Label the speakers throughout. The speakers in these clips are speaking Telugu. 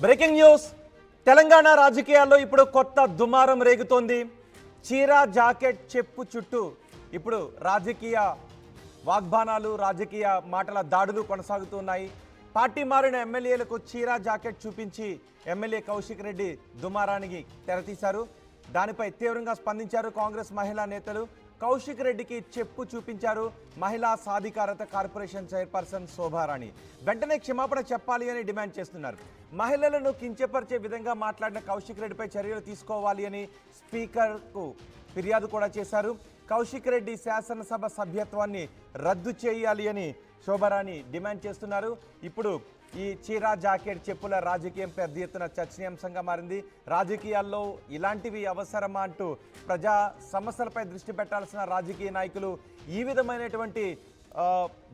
Speaker 1: Breaking news. తెలంగాణ రాజకీయాల్లో ఇప్పుడు కొత్త దుమారం రేగుతోంది. చీర జాకెట్ చెప్పు చుట్టూ ఇప్పుడు రాజకీయ వాగ్బానాలు, రాజకీయ మాటల దాడులు కొనసాగుతున్నాయి. పార్టీ మారిన ఎమ్మెల్యేలకు చీర జాకెట్ చూపించి ఎమ్మెల్యే కౌశిక్ రెడ్డి దుమారానికి తెరతీశారు. దానిపై తీవ్రంగా స్పందించారు కాంగ్రెస్ మహిళా నేతలు. కౌశిక్ రెడ్డికి చెప్పు చూపించారు మహిళా సాధికారత కార్పొరేషన్ చైర్పర్సన్ శోభారాణి. వెంటనే క్షమాపణ చెప్పాలి అని డిమాండ్ చేస్తున్నారు. మహిళలను కించపరిచే విధంగా మాట్లాడిన కౌశిక్ రెడ్డిపై చర్యలు తీసుకోవాలి అని స్పీకర్కు ఫిర్యాదు కూడా చేశారు. కౌశిక్ రెడ్డి శాసనసభ సభ్యత్వాన్ని రద్దు చేయాలి అని శోభారాణి డిమాండ్ చేస్తున్నారు. ఇప్పుడు ఈ చీర జాకెట్ చెప్పుల రాజకీయం పెద్ద ఎత్తున చర్చనీయాంశంగా మారింది. రాజకీయాల్లో ఇలాంటివి అవసరమా అంటూ ప్రజా సమస్యలపై దృష్టి పెట్టాల్సిన రాజకీయ నాయకులు ఈ విధమైనటువంటి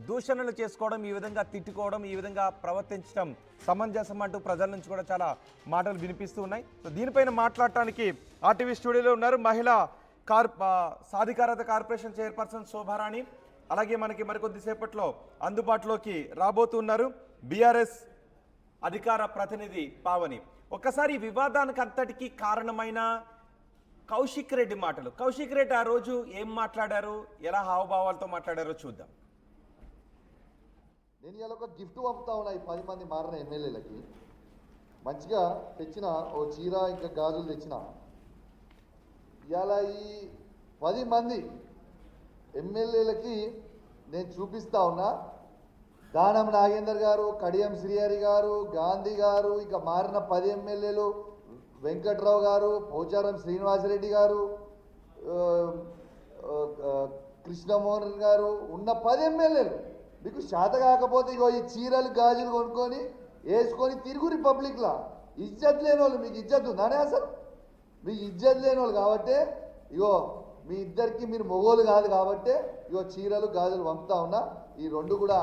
Speaker 1: దూషణలు చేసుకోవడం, ఈ విధంగా తిట్టుకోవడం, ఈ విధంగా ప్రవర్తించడం సమంజసం అంటూ ప్రజల నుంచి కూడా చాలా మాటలు వినిపిస్తూ ఉన్నాయి. సో దీనిపైన మాట్లాడటానికి ఆర్టీవీ స్టూడియోలో ఉన్నారు మహిళా సాధికారత కార్పొరేషన్ చైర్పర్సన్ శోభారాణి. అలాగే మనకి మరికొద్దిసేపట్లో అందుబాటులోకి రాబోతున్నారు బీఆర్ఎస్ అధికార ప్రతినిధి పావని. ఒక్కసారి వివాదానికి అంతటికీ కారణమైన కౌశిక్ రెడ్డి మాటలు. కౌశిక్ రెడ్డి ఆ రోజు ఏం మాట్లాడారు, ఎలా హావభావాలతో మాట్లాడారో చూద్దాం.
Speaker 2: నేను ఇలా ఒక గిఫ్ట్ పంపుతా ఉన్నా ఈ 10 మంది మారిన ఎమ్మెల్యేలకి. మంచిగా తెచ్చిన ఓ చీర ఇంకా గాజులు తెచ్చిన. ఇలా ఈ 10 మంది ఎమ్మెల్యేలకి నేను చూపిస్తా ఉన్నా. దానం నాగేందర్ గారు, కడియం శ్రీహరి గారు, గాంధీ గారు, ఇక మారిన 10 ఎమ్మెల్యేలు, వెంకట్రావు గారు, పోచారం శ్రీనివాసరెడ్డి గారు, కృష్ణమోహన్ గారు ఉన్న 10 ఎమ్మెల్యేలు మీకు శాత కాకపోతే ఇగో ఈ చీరలు గాజులు కొనుక్కొని వేసుకొని తిరుగు రిపబ్లిక్లా. ఇజ్జత్ లేని వాళ్ళు, మీకు ఇజ్జత్ ఉందానే అసలు? మీకు ఇజ్జత్ లేని వాళ్ళు కాబట్టే ఇగో మీ ఇద్దరికి మీరు మొగోలు కాదు కాబట్టే ఇగో చీరలు గాజులు పంపుతా ఉన్నా. ఈ రెండు కూడా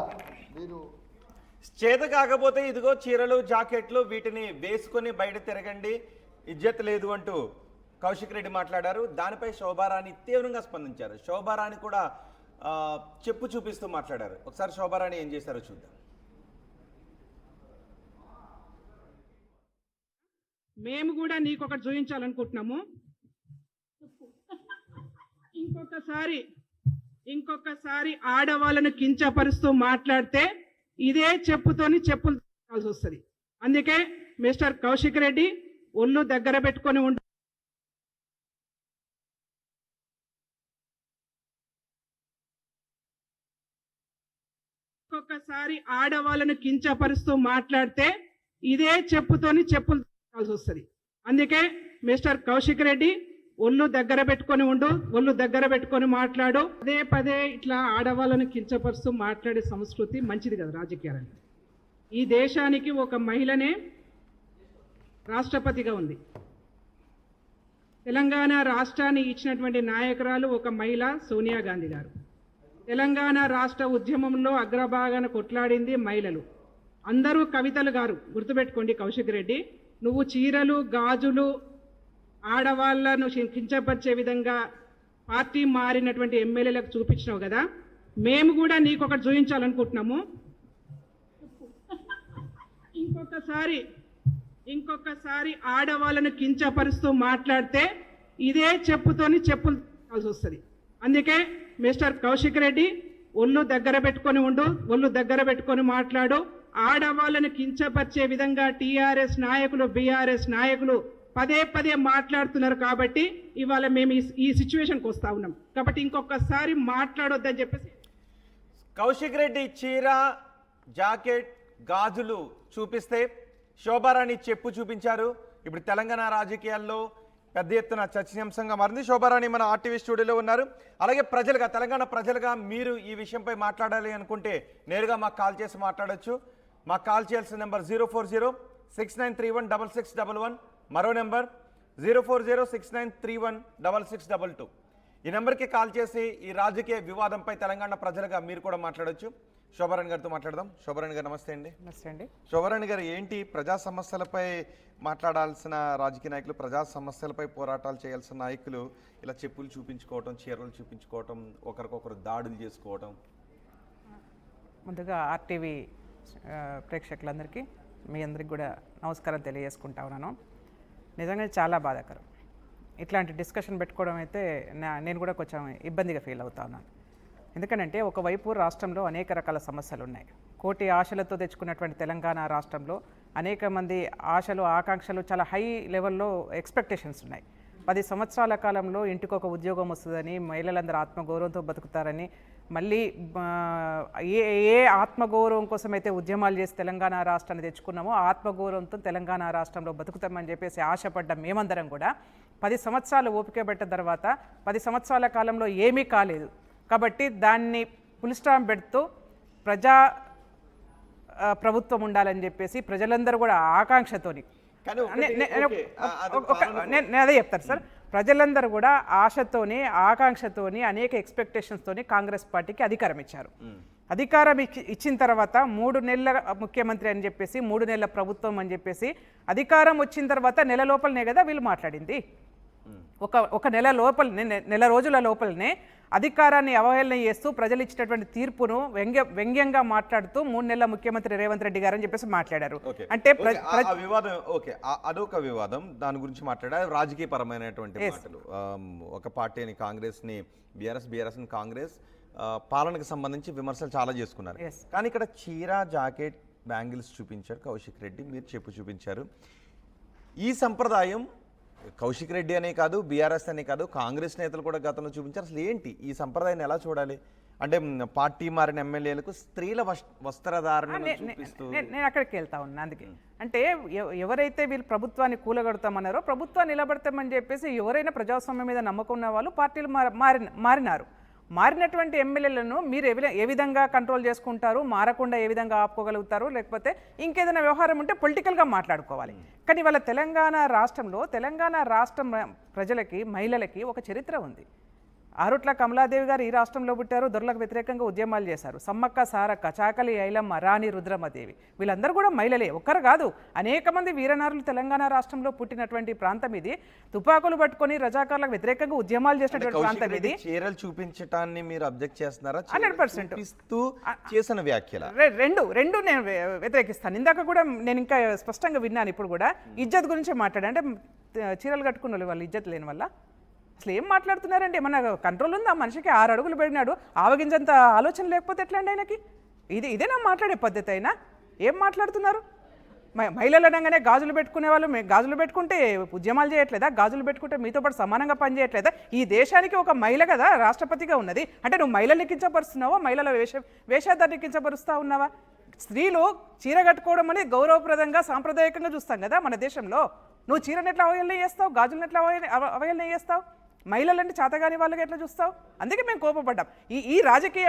Speaker 2: మీరు
Speaker 1: చేత కాకపోతే ఇదిగో చీరలు జాకెట్లు వీటిని వేసుకొని బయట తిరగండి, ఇజ్జత్ లేదు అంటూ కౌశిక్ రెడ్డి మాట్లాడారు. దానిపై శోభారాణి తీవ్రంగా స్పందించారు. శోభారాణి కూడా చెప్పు చూపిస్తూ మాట్లాడారు. ఒకసారి శోభారాణి ఏం చేశారో చూద్దాం.
Speaker 3: మేము కూడా నీకొకటి చూపించాలనుకుంటున్నాము. ఇంకొకసారి ఆడవాళ్ళను కించపరుస్తూ మాట్లాడితే ఇదే చెప్పుతోని చెప్పులు తీసుకోవాల్సి వస్తుంది. అందుకే మిస్టర్ కౌశిక్ రెడ్డి ఒళ్ళు దగ్గర పెట్టుకొని ఉండు. ఇంకొకసారి ఆడవాళ్ళను కించపరుస్తూ మాట్లాడితే ఇదే చెప్పుతోని చెప్పులు తీసుకోవాల్సి వస్తుంది. అందుకే మిస్టర్ కౌశిక్ రెడ్డి ఒళ్ళు దగ్గర పెట్టుకొని ఉండు, ఒళ్ళు దగ్గర పెట్టుకొని మాట్లాడు. పదే ఇట్లా ఆడవాళ్ళను కించపరుస్తూ మాట్లాడే సంస్కృతి మంచిది కదా రాజకీయాలని. ఈ దేశానికి ఒక మహిళనే రాష్ట్రపతిగా ఉంది. తెలంగాణ రాష్ట్రాన్ని ఇచ్చినటువంటి నాయకురాలు ఒక మహిళ సోనియా గాంధీ గారు. తెలంగాణ రాష్ట్ర ఉద్యమంలో అగ్రభాగాన కొట్లాడింది మహిళలు. అందరూ కవితలు గారు. గుర్తుపెట్టుకోండి కౌశిక్ రెడ్డి, నువ్వు చీరలు గాజులు ఆడవాళ్లను కించపరిచే విధంగా పార్టీ మారినటువంటి ఎమ్మెల్యేలకు చూపించినావు కదా. మేము కూడా నీకొకటి చూపించాలనుకుంటున్నాము. ఇంకొకసారి ఆడవాళ్ళను కించపరుస్తూ మాట్లాడితే ఇదే చెప్పుతోని చెప్పులు తీసుకోవాల్సి వస్తుంది. అందుకే మిస్టర్ కౌశిక్ రెడ్డి ఒళ్ళు దగ్గర పెట్టుకొని ఉండు, ఒళ్ళు దగ్గర పెట్టుకొని మాట్లాడు. ఆడవాళ్ళను కించపరిచే విధంగా టీఆర్ఎస్ నాయకులు, బీఆర్ఎస్ నాయకులు పదే మాట్లాడుతున్నారు. కాబట్టి ఇవాళ మేము ఈ సిచ్యువేషన్కి వస్తా ఉన్నాం. కాబట్టి ఇంకొకసారి మాట్లాడొద్దని చెప్పేసి
Speaker 1: కౌశిక్ రెడ్డి చీర జాకెట్ గాజులు చూపిస్తే శోభారాణి చెప్పు చూపించారు. ఇప్పుడు తెలంగాణ రాజకీయాల్లో పెద్ద ఎత్తున చర్చనీయాంశంగా మారింది. శోభారాణి మన ఆర్టీవీ స్టూడియోలో ఉన్నారు. అలాగే ప్రజలుగా, తెలంగాణ ప్రజలుగా మీరు ఈ విషయంపై మాట్లాడాలి అనుకుంటే నేరుగా మాకు కాల్ చేసి మాట్లాడచ్చు. మాకు కాల్ చేయాల్సిన నెంబర్ 04069316611, మరో నెంబర్ 04069316622. ఈ నెంబర్కి కాల్ చేసి ఈ రాజకీయ వివాదంపై తెలంగాణ ప్రజలుగా మీరు కూడా మాట్లాడచ్చు. శోభారాణి గారితో మాట్లాడదాం. శోభారాణి గారు నమస్తే అండి.
Speaker 4: నమస్తే అండి.
Speaker 1: శోభారాణి గారు, ఏంటి ప్రజా సమస్యలపై మాట్లాడాల్సిన రాజకీయ నాయకులు, ప్రజా సమస్యలపై పోరాటాలు చేయాల్సిన నాయకులు ఇలా చెప్పులు చూపించుకోవటం, చీరలు చూపించుకోవటం, ఒకరికొకరు దాడులు చేసుకోవటం?
Speaker 4: ముందుగా ఆర్టీవీ ప్రేక్షకులందరికీ మీ అందరికి కూడా నమస్కారం తెలియజేసుకుంటా ఉన్నాను. నిజంగా చాలా బాధాకరం. ఇట్లాంటి డిస్కషన్ పెట్టుకోవడం అయితే నేను కూడా కొంచెం ఇబ్బందిగా ఫీల్ అవుతా ఉన్నాను. ఎందుకంటే ఒకవైపు రాష్ట్రంలో అనేక రకాల సమస్యలు ఉన్నాయి. కోటి ఆశలతో తెచ్చుకున్నటువంటి తెలంగాణ రాష్ట్రంలో అనేక మంది ఆశలు, ఆకాంక్షలు, చాలా హై లెవెల్లో ఎక్స్పెక్టేషన్స్ ఉన్నాయి. 10 సంవత్సరాల కాలంలో ఇంటికొక ఉద్యోగం వస్తుందని, మహిళలందరూ ఆత్మగౌరవంతో బతుకుతారని, మళ్ళీ ఏ ఆత్మగౌరవం కోసమైతే ఉద్యమాలు చేసి తెలంగాణ రాష్ట్రాన్ని తెచ్చుకున్నామో ఆత్మగౌరవంతో తెలంగాణ రాష్ట్రంలో బతుకుతామని చెప్పేసి ఆశపడ్డ మేమందరం కూడా 10 సంవత్సరాలు ఓపిక పెట్టిన తర్వాత 10 సంవత్సరాల కాలంలో ఏమీ కాలేదు కాబట్టి దాన్ని ఫుల్ స్టాప్ పెడుతూ ప్రభుత్వం ఉండాలని చెప్పేసి ప్రజలందరూ కూడా ఆకాంక్షతోని నేను అదే చెప్తాను సార్. ప్రజలందరూ కూడా ఆశతోని, ఆకాంక్షతోని, అనేక ఎక్స్పెక్టేషన్స్తోని కాంగ్రెస్ పార్టీకి అధికారం ఇచ్చారు. అధికారం ఇచ్చిన తర్వాత 3 నెలల ముఖ్యమంత్రి అని చెప్పేసి, 3 నెలల ప్రభుత్వం అని చెప్పేసి, అధికారం వచ్చిన తర్వాత నెల లోపలనే కదా వీళ్ళు మాట్లాడింది. ఒక నెల రోజుల లోపలనే అధికారాన్ని అవహేళన చేస్తూ ప్రజలు ఇచ్చినటువంటి తీర్పును వ్యంగ్యంగా మాట్లాడుతూ 3 నెలల ముఖ్యమంత్రి రేవంత్ రెడ్డి గారు అని చెప్పేసి మాట్లాడారు. అంటే
Speaker 1: వివాదం అదొక వివాదం, దాని గురించి మాట్లాడారు. రాజకీయ పరమైనటువంటి మాటలు, ఒక పార్టీని కాంగ్రెస్ ని బీఆర్ఎస్ ని కాంగ్రెస్ పాలనకు సంబంధించి విమర్శలు చాలా చేసుకున్నారు. కానీ ఇక్కడ చీర, జాకెట్, బ్యాంగిల్స్ చూపించారు కౌశిక్ రెడ్డి, మీరు చూపించారు. ఈ సంప్రదాయం కౌశిక్ రెడ్డి అనే కాదు, బీఆర్ఎస్ అనే కాదు, కాంగ్రెస్ నేతలు కూడా గతంలో చూపించారు. అసలు ఏంటి ఈ సంప్రదాయాన్ని ఎలా చూడాలి? అంటే పార్టీ మారిన ఎమ్మెల్యేలకు స్త్రీల వస్త్రధారణ చూపిస్తూ
Speaker 4: నేను అక్కడికి వెళ్తా ఉన్నా. అందుకే అంటే ఎవరైతే వీళ్ళు ప్రభుత్వాన్ని కూలగొడతామన్నారో, ప్రభుత్వాన్ని నిలబడతామని చెప్పేసి ఎవరైనా ప్రజాస్వామ్యం మీద నమ్మకం ఉన్న వాళ్ళు పార్టీలు మారినారు. మారినటువంటి ఎమ్మెల్యేలను మీరు ఏ విధంగా కంట్రోల్ చేసుకుంటారు, మారకుండా ఏ విధంగా ఆపుకోగలుగుతారు, లేకపోతే ఇంకేదైనా వ్యవహారం ఉంటే పొలిటికల్గా మాట్లాడుకోవాలి. కానీ వాళ్ళ తెలంగాణ రాష్ట్రం ప్రజలకి, మహిళలకి ఒక చరిత్ర ఉంది. ఆరుట్ల కమలాదేవి గారు ఈ రాష్ట్రంలో పుట్టారు, దొరలకు వ్యతిరేకంగా ఉద్యమాలు చేశారు. సమ్మక్క, సారక్క, చాకలి, ఐలమ్మ, రాణి రుద్రమదేవి వీళ్ళందరూ కూడా మహిళలే, ఒక్కరు కాదు, అనేక మంది వీరనారులు తెలంగాణ రాష్ట్రంలో పుట్టినటువంటి ప్రాంతం ఇది. తుపాకులు పట్టుకొని రజాకార్లకు వ్యతిరేకంగా ఉద్యమాలు చేసినటువంటి ప్రాంతం ఇది.
Speaker 1: చీరలు చూపించటాన్ని మీరు అబ్జెక్ట్ చేస్తున్నారా?
Speaker 4: 100%
Speaker 1: చేసిన వ్యాఖ్యలు
Speaker 4: రెండు నేను వ్యతిరేకిస్తాను. ఇందాక కూడా నేను ఇంకా స్పష్టంగా విన్నాను. ఇప్పుడు కూడా ఇజ్జత్ గురించి మాట్లాడా, అంటే చీరలు కట్టుకున్న వాళ్ళు ఇజ్జత్ లేని వల్ల అసలు ఏం మాట్లాడుతున్నారండి? మన కంట్రోల్ ఉంది. ఆ మనిషికి 6 అడుగులు పెరిగినాడు, ఆవగించంత ఆలోచన లేకపోతే ఎట్లా అండి ఆయనకి? ఇదేనా మాట్లాడే పద్ధతి అయినా? ఏం మాట్లాడుతున్నారు? మహిళలు అనగానే గాజులు పెట్టుకునే వాళ్ళు, గాజులు పెట్టుకుంటే ఉద్యమాలు చేయట్లేదా? గాజులు పెట్టుకుంటే మీతో పాటు సమానంగా పనిచేయట్లేదా? ఈ దేశానికి ఒక మహిళ కదా రాష్ట్రపతిగా ఉన్నది. అంటే నువ్వు మహిళల్ని కించపరుస్తున్నావా? మహిళల వేషధారిని కించపరుస్తా ఉన్నావా? స్త్రీలు చీర కట్టుకోవడం అనేది గౌరవప్రదంగా, సాంప్రదాయకంగా చూస్తాం కదా మన దేశంలో. నువ్వు చీరను ఎట్లా అవహేళన చేస్తావు? గాజులను ఎట్లా అవహేళన చేస్తావు? మహిళలంటే చేతగాని వాళ్ళకి ఎట్లా చూస్తావు? అందుకే మేము కోపపడ్డాం. ఈ రాజకీయ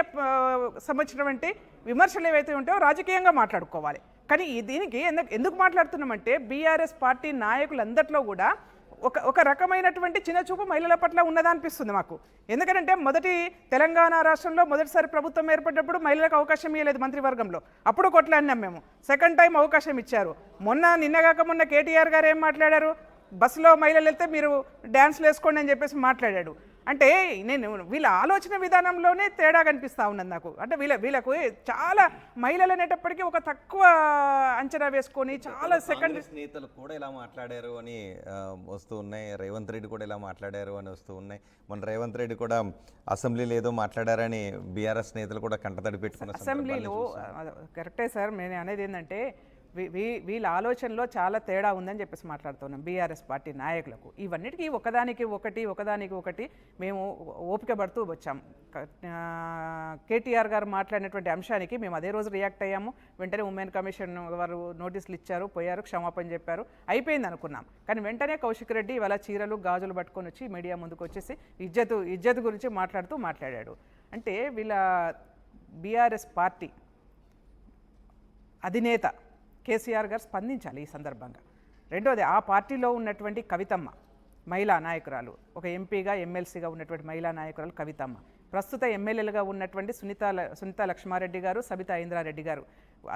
Speaker 4: సంబంధించినటువంటి విమర్శలు ఏవైతే ఉంటాయో రాజకీయంగా మాట్లాడుకోవాలి. కానీ దీనికి ఎందుకు మాట్లాడుతున్నామంటే బీఆర్ఎస్ పార్టీ నాయకులందరిలో కూడా ఒక రకమైనటువంటి చిన్నచూపు మహిళల పట్ల ఉన్నదనిపిస్తుంది మాకు. ఎందుకంటే మొదటి తెలంగాణ రాష్ట్రంలో మొదటిసారి ప్రభుత్వం ఏర్పడినప్పుడు మహిళలకు అవకాశం ఇవ్వలేదు మంత్రివర్గంలో, అప్పుడు కొట్లాడినాం మేము. సెకండ్ టైం అవకాశం ఇచ్చారు. నిన్నగాక మొన్న కేటీఆర్ గారు ఏం మాట్లాడారు? బస్సులో మహిళలు వెళ్తే మీరు డ్యాన్స్లు వేసుకోండి అని చెప్పేసి మాట్లాడాడు. అంటే నేను వీళ్ళ ఆలోచన విధానంలోనే తేడా కనిపిస్తూ ఉన్నది నాకు. అంటే వీళ్ళకు చాలా మహిళలు అనేటప్పటికీ ఒక తక్కువ అంచనా వేసుకొని చాలా సెకండ్
Speaker 1: నేతలు కూడా ఇలా మాట్లాడారు అని వస్తూ ఉన్నాయి. రేవంత్ రెడ్డి కూడా ఇలా మాట్లాడారు అని వస్తూ ఉన్నాయి. మన రేవంత్ రెడ్డి కూడా అసెంబ్లీలో ఏదో మాట్లాడారని బీఆర్ఎస్ నేతలు కూడా కంటతడి పెట్టుకున్న
Speaker 4: అసెంబ్లీలో. కరెక్టే సార్, నేను అనేది ఏంటంటే వీళ్ళ ఆలోచనలో చాలా తేడా ఉందని చెప్పేసి మాట్లాడుతున్నాం బీఆర్ఎస్ పార్టీ నాయకులకు. ఇవన్నిటికీ ఒకదానికి ఒకటి మేము ఓపిక పడుతూ వచ్చాం. కేటీఆర్ గారు మాట్లాడినటువంటి అంశానికి మేము అదే రోజు రియాక్ట్ అయ్యాము. వెంటనే ఉమెన్ కమిషన్ వారు నోటీసులు ఇచ్చారు, పోయారు, క్షమాపణ చెప్పారు, అయిపోయింది అనుకున్నాం. కానీ వెంటనే కౌశిక్ రెడ్డి ఇవాళ చీరలు, గాజులు పట్టుకొని వచ్చి మీడియా ముందుకు వచ్చేసి ఇజ్జత్ గురించి మాట్లాడాడు. అంటే వీళ్ళ బీఆర్ఎస్ పార్టీ అధినేత కేసీఆర్ గారు స్పందించాలి ఈ సందర్భంగా. రెండోది, ఆ పార్టీలో ఉన్నటువంటి కవితమ్మ మహిళా నాయకురాలు, ఒక ఎంపీగా, ఎమ్మెల్సీగా ఉన్నటువంటి మహిళా నాయకురాలు కవితమ్మ, ప్రస్తుత ఎమ్మెల్యేలుగా ఉన్నటువంటి సునీత లక్ష్మారెడ్డి గారు, సబితా ఇంద్రారెడ్డి గారు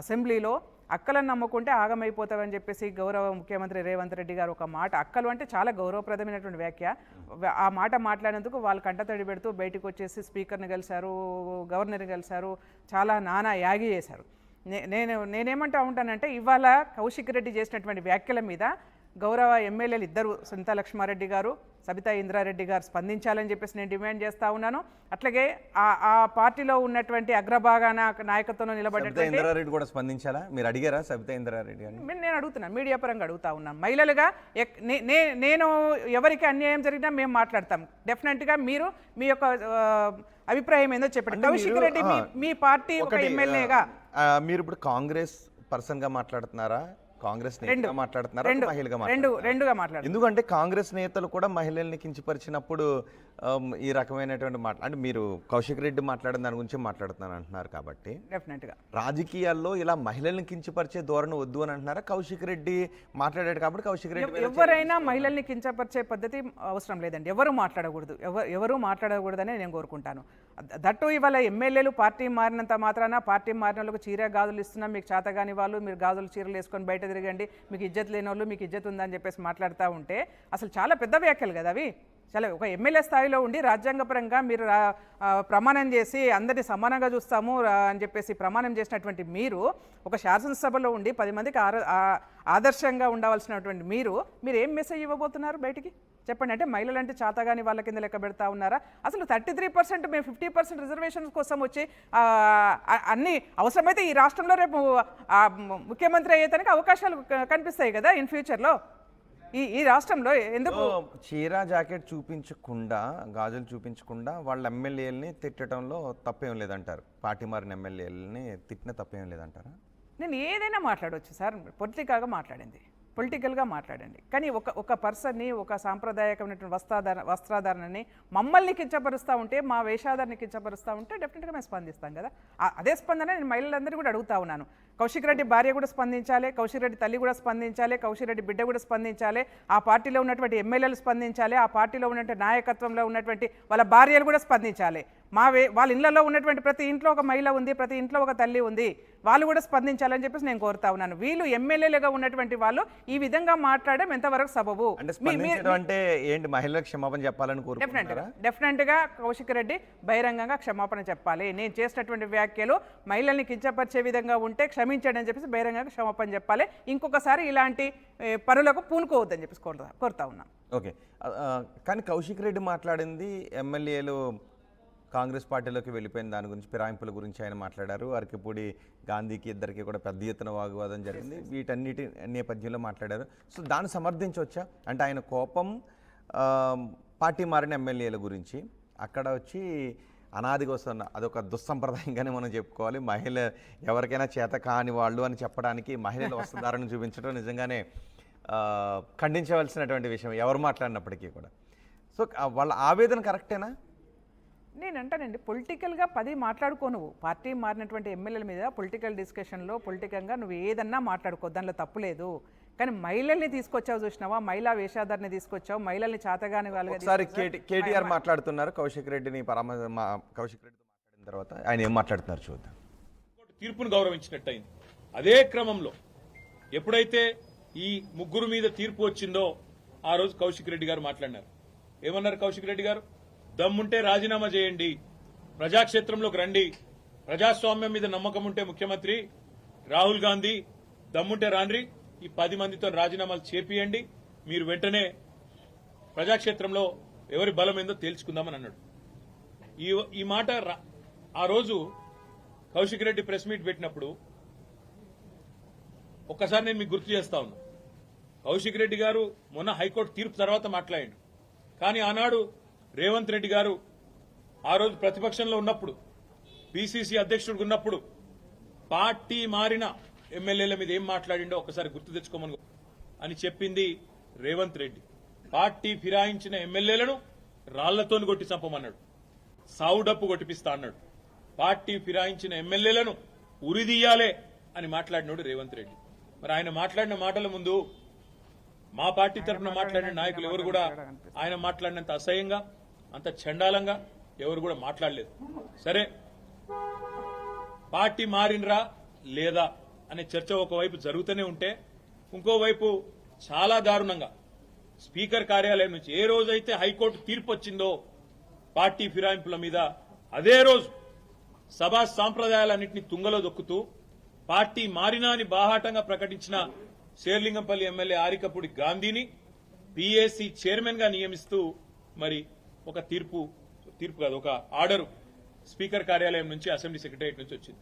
Speaker 4: అసెంబ్లీలో అక్కలను నమ్ముకుంటే ఆగమైపోతామని చెప్పేసి గౌరవ ముఖ్యమంత్రి రేవంత్ రెడ్డి గారు ఒక మాట, అక్కలు అంటే చాలా గౌరవప్రదమైనటువంటి వ్యాఖ్య, ఆ మాట మాట్లాడినందుకు వాళ్ళు కంటతడి పెడుతూ బయటకు వచ్చేసి స్పీకర్ని కలిశారు, గవర్నర్ని కలిశారు, చాలా నానా యాగి చేశారు. నేనేమంటా ఉంటానంటే ఇవాళ కౌశిక్ రెడ్డి చేసినటువంటి వ్యాఖ్యల మీద గౌరవ ఎమ్మెల్యేలు ఇద్దరు సునీతా లక్ష్మారెడ్డి గారు సబితా ఇంద్రారెడ్డి గారు స్పందించాలని చెప్పేసి నేను డిమాండ్ చేస్తా ఉన్నాను. అట్లాగే ఆ పార్టీలో ఉన్నటువంటి అగ్రభాగ నాయకత్వంలో
Speaker 1: సబితా
Speaker 4: నిలబడేటువంటి
Speaker 1: ఇంద్రారెడ్డి కూడా స్పందించాలా? మీరు అడిగారా సబితా ఇంద్రారెడ్డి అని?
Speaker 4: నేను అడుగుతున్నాను, మీడియా పరంగా అడుగుతా ఉన్నాను. మహిళలుగా నేను ఎవరికి అన్యాయం జరిగినా మేము మాట్లాడతాం. డెఫినెట్గా మీరు మీ యొక్క అభిప్రాయం ఏందో చెప్పండి. కౌశిక్ రెడ్డి మీ పార్టీ ఒక ఎమ్మెల్యేగా
Speaker 1: మీరు ఇప్పుడు కాంగ్రెస్ పర్సన్ గా మాట్లాడుతున్నారా, కాంగ్రెస్ నేతగా మాట్లాడుతున్నారా, మహిళగా
Speaker 4: రెండుగా మాట్లాడు?
Speaker 1: ఎందుకంటే కాంగ్రెస్ నేతలు కూడా మహిళల్ని కించపరిచినప్పుడు ఈ రకమైనటువంటి అంటే మీరు కౌశిక్ రెడ్డి మాట్లాడిన దాని గురించి మాట్లాడుతున్నాను అంటున్నారు కాబట్టి
Speaker 4: డెఫినెట్గా
Speaker 1: రాజకీయాల్లో ఇలా మహిళల్ని కించపరిచే ధోరణి వద్దు అని అంటున్నారా? కౌశిక్ రెడ్డి మాట్లాడాడు కాబట్టి కౌశిక్ రెడ్డి
Speaker 4: ఎవరైనా మహిళల్ని కించపరిచే పద్ధతి అవసరం లేదండి. ఎవరు మాట్లాడకూడదు, ఎవరు మాట్లాడకూడదని నేను కోరుకుంటాను. దట్టు ఇవాళ ఎమ్మెల్యేలు పార్టీ మారినంత మాత్రాన పార్టీ మారిన వాళ్ళకు చీర గాజులు ఇస్తున్నాం, మీకు చేతగాని వాళ్ళు మీరు గాజులు చీరలు వేసుకొని బయట తిరగండి, మీకు ఇజ్జత్ లేని వాళ్ళు మీకు ఇజ్జత్ ఉందని చెప్పేసి మాట్లాడుతూ ఉంటే అసలు చాలా పెద్ద వ్యాఖ్యలు కదా అవి. చాలా ఒక ఎమ్మెల్యే స్థాయిలో ఉండి రాజ్యాంగపరంగా మీరు ప్రమాణం చేసి అందరినీ సమానంగా చూస్తాము అని చెప్పేసి ప్రమాణం చేసినటువంటి మీరు ఒక శాసనసభలో ఉండి 10 మందికి ఆదర్శంగా ఉండవలసినటువంటి మీరు ఏం మెసేజ్ ఇవ్వబోతున్నారు బయటికి చెప్పండి? అంటే మహిళలంటే చాతగాని వాళ్ళ కింద లెక్క పెడతా ఉన్నారా? అసలు 33% మేము 50% రిజర్వేషన్స్ కోసం వచ్చి అన్ని అవసరమైతే ఈ రాష్ట్రంలో రేపు ముఖ్యమంత్రి అయ్యేదానికి అవకాశాలు కనిపిస్తాయి కదా ఇన్ ఫ్యూచర్లో ఈ రాష్ట్రంలో. ఎందుకు
Speaker 1: చీర జాకెట్ చూపించకుండా గాజులు చూపించకుండా వాళ్ళ ఎమ్మెల్యేలని తిట్టడంలో తప్పేం లేదంటారు? పార్టీ మారిన ఎమ్మెల్యేలని తిట్టిన తప్పేం లేదంటారా?
Speaker 4: నేను ఏదైనా మాట్లాడవచ్చు సార్, పొలిటికల్గా మాట్లాడండి. కానీ ఒక పర్సన్ని ఒక సాంప్రదాయకమైనటువంటి వస్త్రాధారణని మమ్మల్ని కించపరుస్తూ ఉంటే, మా వేషాధారని కించపరుస్తూ ఉంటే డెఫినెట్గా మేము స్పందిస్తాం కదా. అదే స్పందన నేను మహిళలందరూ కూడా అడుగుతా ఉన్నాను. కౌశిక్ రెడ్డి భార్య కూడా స్పందించాలి, కౌశిక్ రెడ్డి తల్లి కూడా స్పందించాలి, కౌశిక్ రెడ్డి బిడ్డ కూడా స్పందించాలి, ఆ పార్టీలో ఉన్నటువంటి ఎమ్మెల్యేలు స్పందించాలి, ఆ పార్టీలో ఉన్నటువంటి నాయకత్వంలో ఉన్నటువంటి వాళ్ళ భార్యలు కూడా స్పందించాలి. వాళ్ళ ఇళ్లలో ఉన్నటువంటి ప్రతి ఇంట్లో ఒక మహిళ ఉంది, ప్రతి ఇంట్లో ఒక తల్లి ఉంది, వాళ్ళు కూడా స్పందించాలని చెప్పేసి నేను కోరుతా ఉన్నాను. వీళ్ళు ఎమ్మెల్యేలుగా ఉన్నటువంటి వాళ్ళు ఈ విధంగా మాట్లాడడం ఎంతవరకు సబబు?
Speaker 1: అంటే ఏంటి, మహిళలకు క్షమాపణ చెప్పాలని కోరుకుంటున్నారా?
Speaker 4: డెఫినెట్గా కౌశిక్ రెడ్డి బహిరంగంగా క్షమాపణ చెప్పాలి. నేను చేసినటువంటి వ్యాఖ్యలు మహిళల్ని కించపరిచే విధంగా ఉంటే క్షమించండి అని చెప్పేసి బహిరంగంగా క్షమాపణ చెప్పాలి. ఇంకొకసారి ఇలాంటి పనులకు పూనుకోవద్దని చెప్పేసి కోరుతా ఉన్నాను.
Speaker 1: ఓకే, కానీ కౌశిక్ రెడ్డి మాట్లాడింది ఎమ్మెల్యేలు కాంగ్రెస్ పార్టీలోకి వెళ్ళిపోయిన దాని గురించి, ఫిరాయింపుల గురించి ఆయన మాట్లాడారు. అరకిపూడి గాంధీకి ఇద్దరికి కూడా పెద్ద ఎత్తున వాగ్వాదం జరిగింది. వీటన్నిటి నేపథ్యంలో మాట్లాడారు. సో దాన్ని సమర్థించవచ్చా? అంటే ఆయన కోపం పార్టీ మారిన ఎమ్మెల్యేల గురించి, అక్కడ వచ్చి అనాదిగా వస్తున్న అదొక దుస్సంప్రదాయంగానే మనం చెప్పుకోవాలి. మహిళ ఎవరికైనా చేత కాని వాళ్ళు అని చెప్పడానికి మహిళల వస్త్రధారణ చూపించడం నిజంగానే ఖండించవలసినటువంటి విషయం ఎవరు మాట్లాడినప్పటికీ కూడా. సో వాళ్ళ ఆవేదన కరెక్టేనా?
Speaker 4: నేను అంటానండి, పొలిటికల్గా 10 మాట్లాడుకో. నువ్వు పార్టీ మారినటువంటి ఎమ్మెల్యేల మీద పొలిటికల్ డిస్కషన్లో పొలిటికల్గా నువ్వు ఏదన్నా మాట్లాడుకో, దానిలో తప్పులేదు. కానీ మహిళల్ని తీసుకొచ్చావు చూసినావా, మహిళా వేషాధారని తీసుకొచ్చావు, మహిళల్ని చాతగాని వాళ్ళగా.
Speaker 1: ఒకసారి కేటీఆర్ మాట్లాడుతున్నారు కౌశిక్ రెడ్డిని కౌశిక్ రెడ్డితో మాట్లాడిన తర్వాత ఆయన ఏం మాట్లాడుతున్నారు చూద్దాం.
Speaker 5: తీర్పును గౌరవించినట్టయింది. అదే క్రమంలో ఎప్పుడైతే ఈ ముగ్గురు మీద తీర్పు వచ్చిందో ఆ రోజు కౌశిక్ రెడ్డి గారు మాట్లాడినారు. ఏమన్నారు కౌశిక్ రెడ్డి గారు? దమ్ముంటే రాజీనామా చేయండి, ప్రజాక్షేత్రంలోకి రండి, ప్రజాస్వామ్యం మీద నమ్మకం ఉంటే ముఖ్యమంత్రి రాహుల్ గాంధీ దమ్ముంటే రాండ్రి, ఈ 10 మందితో రాజీనామాలు చేపియండి, మీరు వెంటనే ప్రజాక్షేత్రంలో ఎవరి బలం ఏందో తేల్చుకుందామని అన్నాడు. ఈ మాట ఆ రోజు కౌశిక్ రెడ్డి ప్రెస్ మీట్ పెట్టినప్పుడు ఒక్కసారి నేను మీకు గుర్తు చేస్తా ఉన్నా. కౌశిక్ రెడ్డి గారు మొన్న హైకోర్టు తీర్పు తర్వాత మాట్లాడాడు. కానీ ఆనాడు రేవంత్ రెడ్డి గారు ఆ రోజు ప్రతిపక్షంలో ఉన్నప్పుడు, పిసిసి అధ్యక్షుడు ఉన్నప్పుడు పార్టీ మారిన ఎమ్మెల్యేల మీద ఏం మాట్లాడిండో ఒకసారి గుర్తు తెచ్చుకోమని అని చెప్పింది రేవంత్ రెడ్డి. పార్టీ ఫిరాయించిన ఎమ్మెల్యేలను రాళ్లతోని కొట్టి చంపమన్నాడు, సావు డప్పు కొట్టిపిస్తా అన్నాడు. పార్టీ ఫిరాయించిన ఎమ్మెల్యేలను ఉరిదీయాలే అని మాట్లాడినాడు రేవంత్ రెడ్డి. మరి ఆయన మాట్లాడిన మాటల ముందు మా పార్టీ తరఫున మాట్లాడిన నాయకులు ఎవరు కూడా ఆయన మాట్లాడినంత అసహ్యంగా, అంత చండాలంగా ఎవరు కూడా మాట్లాడలేదు. సరే, పార్టీ మారినరా లేదా అనే చర్చ ఒకవైపు జరుగుతూనే ఉంటే, ఇంకోవైపు చాలా దారుణంగా స్పీకర్ కార్యాలయం నుంచి ఏ రోజైతే హైకోర్టు తీర్పు వచ్చిందో పార్టీ ఫిరాయింపుల మీద, అదే రోజు సభా సాంప్రదాయాలన్నింటినీ తుంగలో దొక్కుతూ పార్టీ మారినా అని బాహాటంగా ప్రకటించిన శేర్లింగంపల్లి ఎమ్మెల్యే ఆరికపూడి గాంధీని పిఏసీ చైర్మన్ గా నియమిస్తూ మరి ఒక తీర్పు కాదు, ఒక ఆర్డర్ స్పీకర్ కార్యాలయం నుంచి అసెంబ్లీ సెక్రటరియట్ నుంచి వచ్చింది.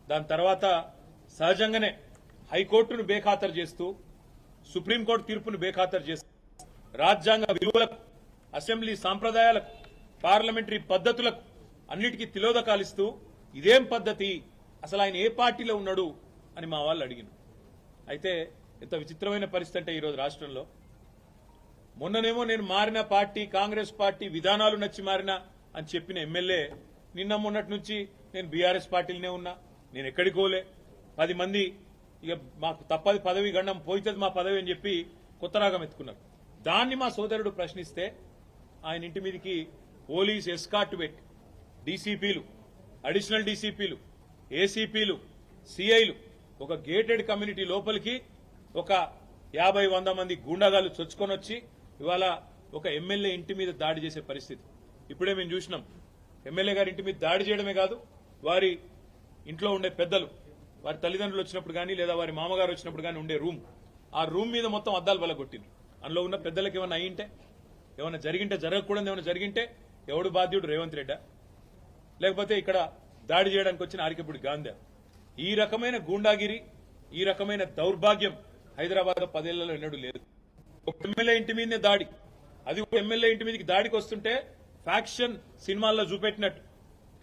Speaker 5: దాని తర్వాత సహజంగానే హైకోర్టును బేఖాతరు చేస్తూ సుప్రీంకోర్టు తీర్పును బేఖాతరు చేస్తూ రాజ్యాంగ విలువలకు, అసెంబ్లీ సాంప్రదాయాలకు, పార్లమెంటరీ పద్ధతులకు అన్నిటికీ తిలోదకాలిస్తూ ఇదేం పద్ధతి, అసలు ఆయన ఏ పార్టీలో ఉన్నాడు అని మా వాళ్ళు అడిగినారు. అయితే ఎంత విచిత్రమైన పరిస్థితి అంటే ఈరోజు రాష్ట్రంలో, మొన్ననేమో నేను మారిన పార్టీ కాంగ్రెస్ పార్టీ విధానాలు నచ్చి మారినా అని చెప్పిన ఎమ్మెల్యే నిన్న మొన్నటి నుంచి నేను బీఆర్ఎస్ పార్టీలోనే ఉన్నా, నేను ఎక్కడికి పోలే, 10 మంది ఇక మాకు తప్పది పదవి గండం పోయితుంది మా పదవి అని చెప్పి కొత్త రాగం ఎత్తుకున్నారు. దాన్ని మా సోదరుడు ప్రశ్నిస్తే ఆయన ఇంటి మీదకి పోలీస్ ఎస్కార్ట్ పెట్టి డీసీపీలు, అడిషనల్ డీసీపీలు, ఏసీపీలు, సిఐలు ఒక గేటెడ్ కమ్యూనిటీ లోపలికి ఒక 50-100 మంది గూండాగాలు చొచ్చుకొని వచ్చి ఇవాళ ఒక ఎమ్మెల్యే ఇంటి మీద దాడి చేసే పరిస్థితి ఇప్పుడే మేము చూసినాం. ఎమ్మెల్యే గారి ఇంటి మీద దాడి చేయడమే కాదు, వారి ఇంట్లో ఉండే పెద్దలు, వారి తల్లిదండ్రులు వచ్చినప్పుడు కానీ లేదా వారి మామగారు వచ్చినప్పుడు కానీ ఉండే రూమ్, ఆ రూమ్ మీద మొత్తం అద్దాలు బలగొట్టింది. అందులో ఉన్న పెద్దలకు ఏమైనా అయ్యింటే, ఏమైనా జరిగింటే, జరగకూడదు ఏమైనా జరిగింటే ఎవడు బాధ్యుడు? రేవంత్ రెడ్డా, లేకపోతే ఇక్కడ దాడి చేయడానికి వచ్చిన ఆరికపూడి గాంధీ? ఈ రకమైన గూండాగిరి, ఈ రకమైన దౌర్భాగ్యం హైదరాబాద్ 10 ఏళ్లలో ఎన్నడూ లేదు. ఒక ఎమ్మెల్యే ఇంటి మీదనే దాడి, అది ఒక ఎమ్మెల్యే ఇంటి మీదకి దాడికి వస్తుంటే ఫ్యాక్షన్ సినిమాల్లో చూపెట్టినట్టు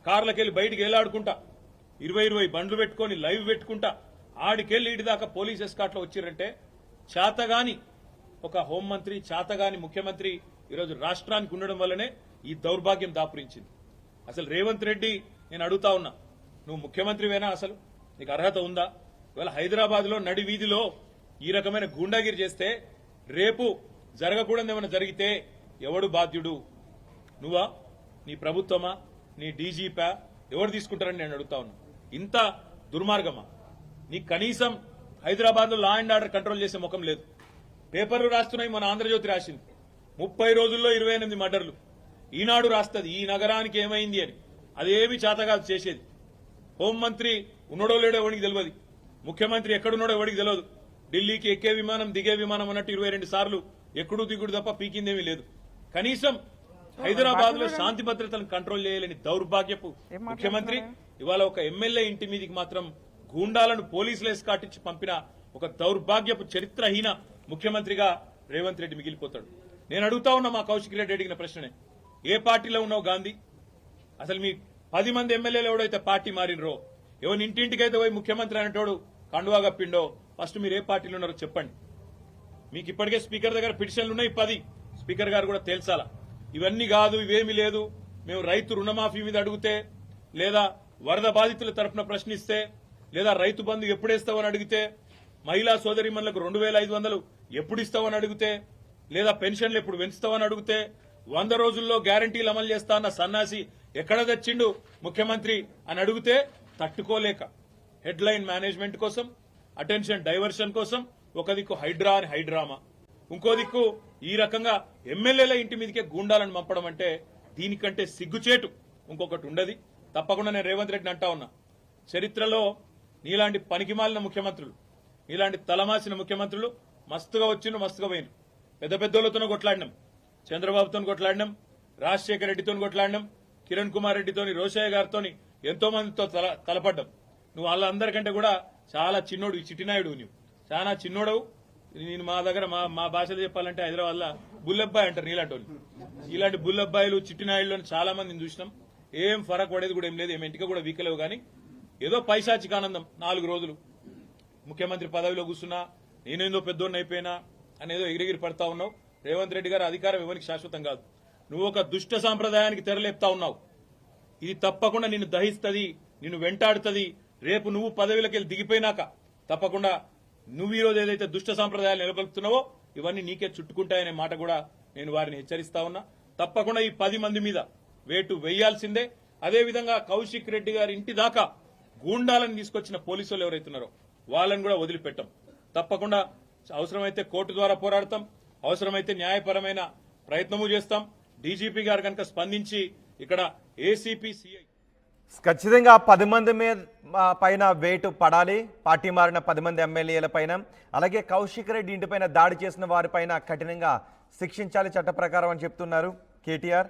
Speaker 5: కార్లకెళ్లి బయటికి ఏలాడుకుంటా 20 బండ్లు పెట్టుకుని లైవ్ పెట్టుకుంటా ఆడికెళ్లి ఇటు దాకా పోలీస్ ఎస్కాట్ లో వచ్చిరంటే చేతగాని ఒక హోంమంత్రి, చేతగాని ముఖ్యమంత్రి ఈరోజు రాష్ట్రానికి ఉండడం వల్లనే ఈ దౌర్భాగ్యం దాపురించింది. అసలు రేవంత్ రెడ్డి, నేను అడుగుతా ఉన్నా, నువ్వు ముఖ్యమంత్రివేనా? అసలు నీకు అర్హత ఉందా? ఇవాళ హైదరాబాద్ లో నడి వీధిలో ఈ రకమైన గూండాగిరి చేస్తే రేపు జరగకూడదు ఏమైనా జరిగితే ఎవడు బాధ్యుడు? నువ్వా, నీ ప్రభుత్వమా, నీ డీజీపా? ఎవరు తీసుకుంటారని నేను అడుగుతా ఉన్నా. ఇంత దుర్మార్గమా? నీకు కనీసం హైదరాబాద్ లో లా అండ్ ఆర్డర్ కంట్రోల్ చేసే ముఖం లేదు. పేపర్లు రాస్తున్నాయి, మన ఆంధ్రజ్యోతి రాసింది 30 రోజుల్లో 28 మర్డర్లు. ఈనాడు రాస్తుంది ఈ నగరానికి ఏమైంది అని. అదేమి చేతగాదు చేసేది. హోంమంత్రి ఉన్నడో లేడో ఎవరికి తెలియదు, ముఖ్యమంత్రి ఎక్కడున్నాడో ఎవరికి తెలియదు. ఢిల్లీకి ఎక్కే విమానం దిగే విమానం అన్నట్టు 22 సార్లు ఎక్కడు దిగుడు తప్ప పీకిందేమీ లేదు. కనీసం హైదరాబాద్ లో శాంతి భద్రతలను కంట్రోల్ చేయలేని దౌర్భాగ్యపు ముఖ్యమంత్రి ఇవాళ ఒక ఎమ్మెల్యే ఇంటి మీదకి మాత్రం గూండాలను పోలీసులు ఎస్కాటించి పంపిన ఒక దౌర్భాగ్యపు చరిత్రహీన ముఖ్యమంత్రిగా రేవంత్ రెడ్డి మిగిలిపోతాడు. నేను అడుగుతా ఉన్నా మా కౌశిక్ రెడ్డి అడిగిన ప్రశ్ననే, ఏ పార్టీలో ఉన్నావు గాంధీ? అసలు మీ 10 మంది ఎమ్మెల్యేలు ఎవడైతే పార్టీ మారినరో, ఎవరి ఇంటింటికైతే పోయి ముఖ్యమంత్రి అనేటోడు కండువా కప్పిండో, ఫస్ట్ మీరు ఏ పార్టీలో ఉన్నారో చెప్పండి. మీకు ఇప్పటికే స్పీకర్ దగ్గర పిటిషన్లు ఉన్నాయి 10. స్పీకర్ గారు కూడా తేల్చాలా. ఇవన్నీ కాదు, ఇవేమీ లేదు, మేము రైతు రుణమాఫీ మీద అడిగితే, లేదా వరద బాధితుల తరఫున ప్రశ్నిస్తే, లేదా రైతు బంధు ఎప్పుడేస్తావని అడిగితే, మహిళా సోదరిమణులకు 2500 ఎప్పుడు ఇస్తావని అడిగితే, లేదా పెన్షన్లు ఎప్పుడు పెంచుతావని అడిగితే, 100 రోజుల్లో గ్యారంటీలు అమలు చేస్తా అన్న సన్నాసి ఎక్కడ తెచ్చిండు ముఖ్యమంత్రి అని అడిగితే తట్టుకోలేక హెడ్లైన్ మేనేజ్మెంట్ కోసం, అటెన్షన్ డైవర్షన్ కోసం ఒక దిక్కు హైడ్రా అని హైడ్రామా, ఇంకో దిక్కు ఈ రకంగా ఎమ్మెల్యేల ఇంటి మీదకే గూండాలను పంపడం అంటే దీనికంటే సిగ్గుచేటు ఇంకొకటి ఉండదు. తప్పకుండా నేను రేవంత్ రెడ్డిని అంటా ఉన్నా, చరిత్రలో నీలాంటి పనికిమాలిన ముఖ్యమంత్రులు, నీలాంటి తలమాసిన ముఖ్యమంత్రులు మస్తుగా వచ్చిండ్రు, మస్తుగా పోయినారు. పెద్ద పెద్దోళ్లతోనూ కొట్లాడినాం, చంద్రబాబుతో కొట్లాడినాం, రాజశేఖర రెడ్డితో కొట్లాడినాం, కిరణ్ కుమార్ రెడ్డితోని, రోషయ్య గారితో ఎంతో మందితో తలపడ్డాం. నువ్వు వాళ్ళందరికంటే కూడా చాలా చిన్నోడు, చిట్టినాయుడు, నువ్వు చాలా చిన్నోడవు. నేను మా దగ్గర మా భాషలో చెప్పాలంటే హైదరాబాద్ లో బుల్లబ్బాయి అంటారు నీలాంటి వాళ్ళు. ఇలాంటి బుల్లబ్బాయిలు, చిట్టినాయుళ్ళు చాలా మందిని చూసినాం. ఏం ఫరక్ పడేది కూడా ఏం లేదు, ఏం ఇంటికి కూడా వీకలేవు. కానీ ఏదో పైశాచిక ఆనందం, 4 రోజులు ముఖ్యమంత్రి పదవిలో కూర్చున్నా, నేనేందో పెద్దోడిని అయిపోయినా అనేదో ఎగిరెగిరి పడతా ఉన్నావు. రేవంత్ రెడ్డి గారు అధికారం ఎవరికి శాశ్వతం కాదు. నువ్వు ఒక దుష్ట సాంప్రదాయానికి తెరలేపుతా ఉన్నావు. ఇది తప్పకుండా నిన్ను దహిస్తుంది, నిన్ను వెంటాడుతుంది. రేపు నువ్వు పదవిలోకి వెళ్ళి దిగిపోయినాక తప్పకుండా నువ్వు ఈరోజు ఏదైతే దుష్ట సాంప్రదాయాలు నెలకొల్పుతున్నావో ఇవన్నీ నీకే చుట్టుకుంటాయనే మాట కూడా నేను వారిని హెచ్చరిస్తా ఉన్నా. తప్పకుండా ఈ 10 మంది మీద వేటు వేయాల్సిందే. అదేవిధంగా కౌశిక్ రెడ్డి గారి ఇంటి దాకా గూండాలను తీసుకొచ్చిన పోలీసులు ఎవరైతున్నారో వాళ్ళని కూడా వదిలిపెట్టాం. తప్పకుండా అవసరమైతే కోర్టు ద్వారా పోరాడతాం, అవసరమైతే న్యాయపరమైన ప్రయత్నము చేస్తాం. డీజీపీ గారు కనుక స్పందించి ఇక్కడ ఏసీపీ, సిఐ
Speaker 1: ఖచ్చితంగా 10 మంది మీద పైన వేటు పడాలి, పార్టీ మారిన 10 మంది ఎమ్మెల్యేల పైన. అలాగే కౌశిక్ రెడ్డి ఇంటిపైన దాడి చేసిన వారిపైన కఠినంగా శిక్షించాలి చట్ట ప్రకారం అని చెప్తున్నారు కేటీఆర్.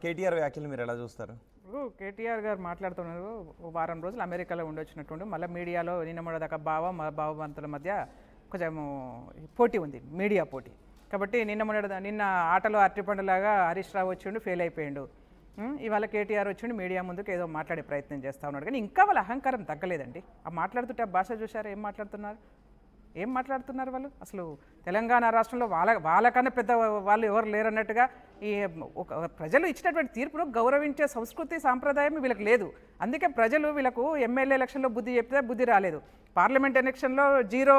Speaker 1: కేటీఆర్ వ్యాఖ్యలు మీరు ఎలా చూస్తారు?
Speaker 4: ఇప్పుడు కేటీఆర్ గారు మాట్లాడుతున్నారు, ఓ వారం రోజులు అమెరికాలో ఉండొచ్చినట్టుండి మళ్ళీ మీడియాలో నిన్న మొన్నదాకా భావవంతుల మధ్య కొంచెం పోటీ ఉంది, మీడియా పోటీ. కాబట్టి నిన్న ఆటలో అరటిపండులాగా హరీష్ రావు వచ్చిండు, ఫెయిల్ అయిపోయిండు. ఇవాళ కేటీఆర్ వచ్చిండు, మీడియా ముందుకు ఏదో మాట్లాడే ప్రయత్నం చేస్తూ ఉన్నాడు. కానీ ఇంకా వాళ్ళ అహంకారం తగ్గలేదండి. ఆ మాట్లాడుతుంటే ఆ భాష చూసారా ఏం మాట్లాడుతున్నారు వాళ్ళు? అసలు తెలంగాణ రాష్ట్రంలో వాళ్ళకన్నా పెద్ద వాళ్ళు ఎవరు లేరన్నట్టుగా ఈ ఒక ప్రజలు ఇచ్చినటువంటి తీర్పును గౌరవించే సంస్కృతి సాంప్రదాయం వీళ్ళకి లేదు. అందుకే ప్రజలు వీళ్ళకు ఎమ్మెల్యే ఎలక్షన్లో బుద్ధి చెప్తే బుద్ధి రాలేదు, పార్లమెంట్ ఎలక్షన్లో 0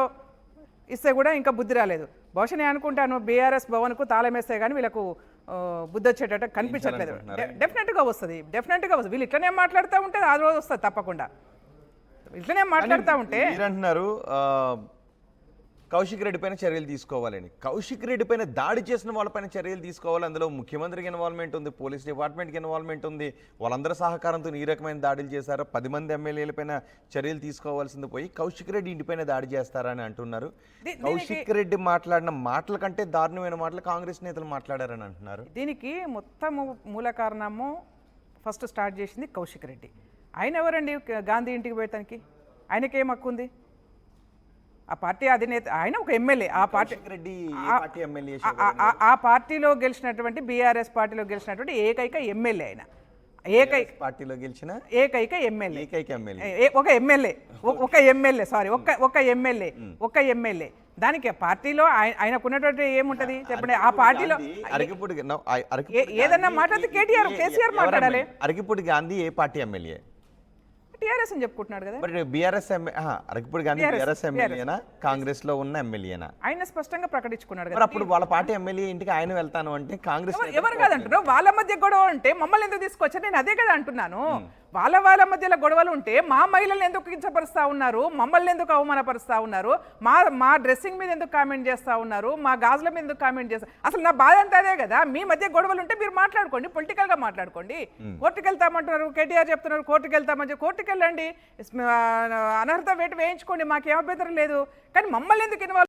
Speaker 4: ఇస్తే కూడా ఇంకా బుద్ధి రాలేదు. బహుశా నేను అనుకుంటాను బీఆర్ఎస్ భవన్కు తాళం వేస్తే కానీ వీళ్ళకు బుద్ధి వచ్చేటట్టు కనిపించట్లేదు. డెఫినెట్గా వస్తుంది. వీళ్ళు ఇట్లనే మాట్లాడుతూ ఉంటే ఆ రోజు వస్తుంది తప్పకుండా. ఇట్లనే మాట్లాడుతూ ఉంటే
Speaker 1: మీరంటున్నారు కౌశిక్ రెడ్డి పైన చర్యలు తీసుకోవాలని. కౌశిక్ రెడ్డి పైన దాడి చేసిన వాళ్ళపైన చర్యలు తీసుకోవాలి. అందులో ముఖ్యమంత్రికి ఇన్వాల్వ్మెంట్ ఉంది, పోలీస్ డిపార్ట్మెంట్కి ఇన్వాల్వ్మెంట్ ఉంది. వాళ్ళందరూ సహకారంతో ఈ రకమైన దాడులు చేశారు. 10 మంది ఎమ్మెల్యేలపైన చర్యలు తీసుకోవాల్సింది పోయి కౌశిక్ రెడ్డి ఇంటిపైన దాడి చేస్తారని అంటున్నారు. కౌశిక్ రెడ్డి మాట్లాడిన మాటల కంటే దారుణమైన మాటలు కాంగ్రెస్ నేతలు మాట్లాడారని అంటున్నారు.
Speaker 4: దీనికి మొత్తం మూల కారణము ఫస్ట్ స్టార్ట్ చేసింది కౌశిక్ రెడ్డి. ఆయన ఎవరండి గాంధీ ఇంటికి పోయటానికి? ఆయనకేం హక్కు ఉంది? ఆ పార్టీ అధినేత, ఆయన ఒక ఎమ్మెల్యే. ఆ పార్టీలో గెలిచినటువంటి బీఆర్ఎస్ పార్టీలో గెలిచినటువంటి ఏకైక ఎమ్మెల్యే ఆయన.
Speaker 1: పార్టీలో గెలిచిన
Speaker 4: ఏకైక ఎమ్మెల్యే. ఒక ఎమ్మెల్యే. దానికి పార్టీలో ఆయనకున్నటువంటి ఏముంటది చెప్పండి? ఆ పార్టీలో ఏదన్నా మాట్లాడితే కేసీఆర్ మాట్లాడాలి.
Speaker 1: అరకిపూడి గాంధీ ఏ పార్టీ ఎమ్మెల్యే?
Speaker 4: టీఆర్ఎస్ అని చెప్పుకుంటున్నాడు కదా.
Speaker 1: మరి బీఆర్ఎస్ అరకిపూడి గాంధీ బీఆర్ఎస్ ఎమ్మెల్యేనా, కాంగ్రెస్ లో ఉన్న ఎమ్మెల్యేనా?
Speaker 4: ఆయన స్పష్టంగా ప్రకటించుకున్నాడు
Speaker 1: కదా. అప్పుడు వాళ్ళ పార్టీ ఎమ్మెల్యే ఇంటికి ఆయన వెళ్తాను అంటే కాంగ్రెస్
Speaker 4: ఎవరు కాదంటారు? వాళ్ళ మధ్య గొడవ ఉంటే మమ్మల్ని ఎందుకు తీసుకొచ్చారు? నేను అదే కదా అంటున్నాను. వాళ్ళ మధ్యలో గొడవలు ఉంటే మా మహిళలను ఎందుకు కించపరుస్తూ ఉన్నారు? మమ్మల్ని ఎందుకు అవమానపరుస్తూ ఉన్నారు? మా డ్రెస్సింగ్ మీద ఎందుకు కామెంట్ చేస్తూ ఉన్నారు? మా గాజుల మీద ఎందుకు కామెంట్ చేస్తారు? అసలు నా బాధ అంతా అదే కదా. మీ మధ్య గొడవలు ఉంటే మీరు మాట్లాడుకోండి, పొలిటికల్ గా మాట్లాడుకోండి. కోర్టుకు వెళ్తామంటున్నారు, కేటీఆర్ చెప్తున్నారు కోర్టుకు వెళ్తామని. కోర్టుకు వెళ్ళండి, అనర్హత వేటు వేయించుకోండి, మాకేం అభ్యంతరం లేదు. కానీ మమ్మల్ని ఎందుకు ఇన్వాల్వ్